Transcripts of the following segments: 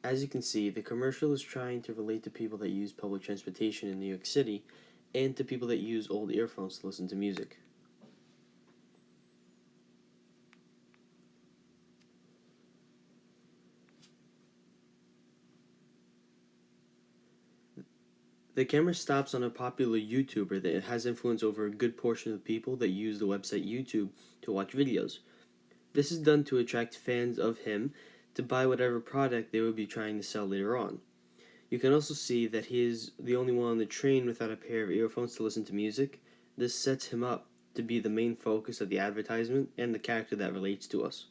As you can see, the commercial is trying to relate to people that use public transportation in New York City and to people that use old earphones to listen to music. The camera stops on a popular YouTuber that has influence over a good portion of the people that use the website YouTube to watch videos. This is done to attract fans of him to buy whatever product they would be trying to sell later on. You can also see that he is the only one on the train without a pair of earphones to listen to music. This sets him up to be the main focus of the advertisement and the character that relates to us.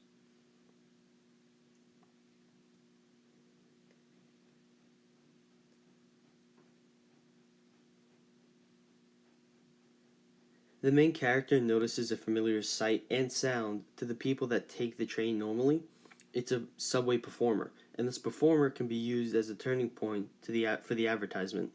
The main character notices a familiar sight and sound to the people that take the train normally. It's a subway performer, and this performer can be used as a turning point for the advertisement.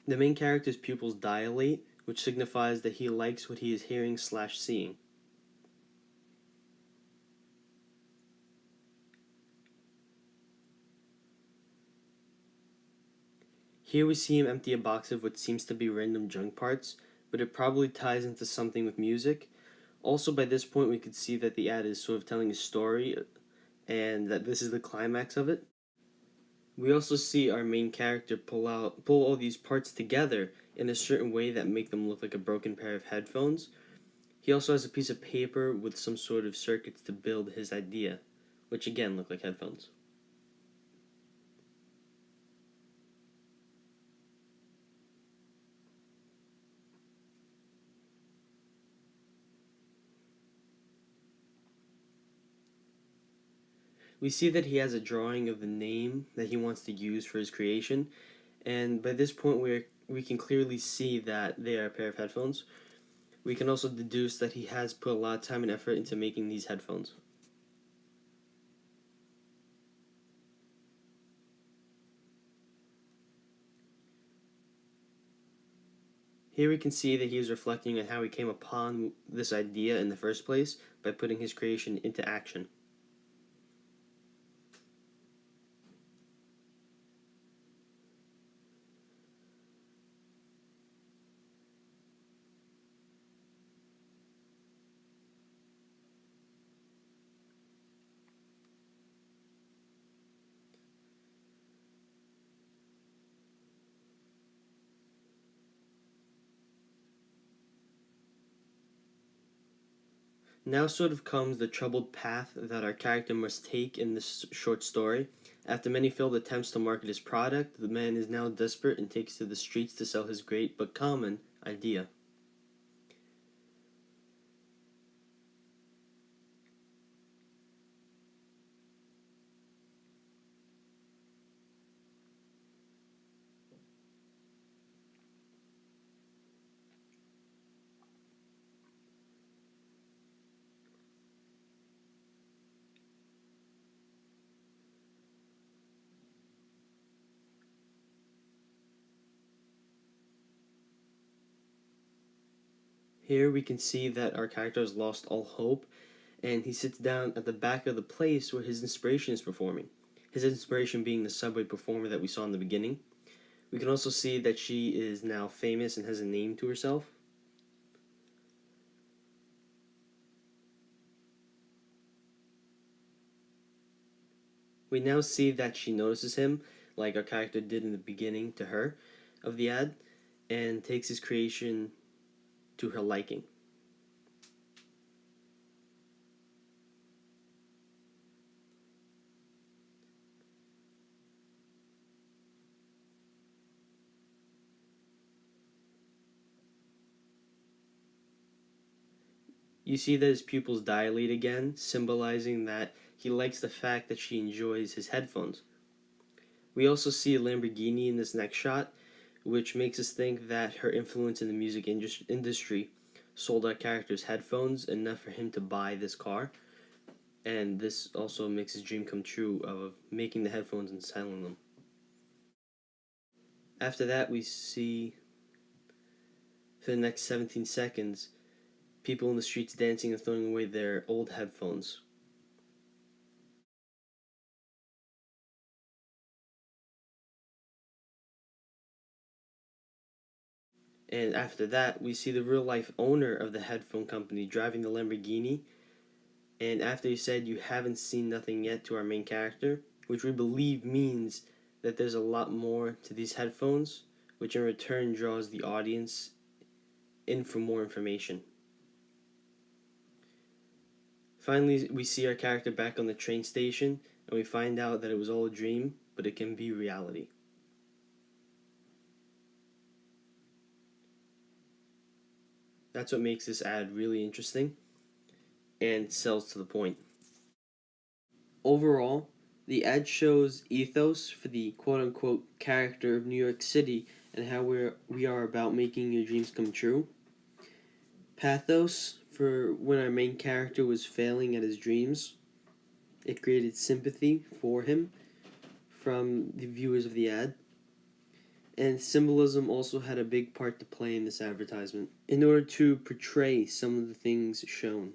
The main character's pupils dilate, which signifies that he likes what he is hearing/seeing. Here we see him empty a box of what seems to be random junk parts, but it probably ties into something with music. Also, by this point, we could see that the ad is sort of telling a story and that this is the climax of it. We also see our main character pull all these parts together in a certain way that make them look like a broken pair of headphones. He also has a piece of paper with some sort of circuits to build his idea, which again look like headphones. We see that he has a drawing of the name that he wants to use for his creation, and by this point we can clearly see that they are a pair of headphones. We can also deduce that he has put a lot of time and effort into making these headphones. Here we can see that he is reflecting on how he came upon this idea in the first place by putting his creation into action. Now sort of comes the troubled path that our character must take in this short story. After many failed attempts to market his product, the man is now desperate and takes to the streets to sell his great but common idea. Here we can see that our character has lost all hope, and he sits down at the back of the place where his inspiration is performing. His inspiration being the subway performer that we saw in the beginning. We can also see that she is now famous and has a name to herself. We now see that she notices him, like our character did in the beginning to her of the ad, and takes his creation to her liking. You see that his pupils dilate again, symbolizing that he likes the fact that she enjoys his headphones. We also see a Lamborghini in this next shot, which makes us think that her influence in the music industry sold our character's headphones enough for him to buy this car. And this also makes his dream come true of making the headphones and selling them. After that, we see, for the next 17 seconds, people in the streets dancing and throwing away their old headphones. And after that, we see the real life owner of the headphone company driving the Lamborghini. And after he said, "You haven't seen nothing yet," to our main character, which we believe means that there's a lot more to these headphones, which in return draws the audience in for more information. Finally, we see our character back on the train station, and we find out that it was all a dream, but it can be reality. That's what makes this ad really interesting and sells to the point. Overall, the ad shows ethos for the quote-unquote character of New York City and how we are about making your dreams come true. Pathos for when our main character was failing at his dreams. It created sympathy for him from the viewers of the ad. And symbolism also had a big part to play in this advertisement in order to portray some of the things shown.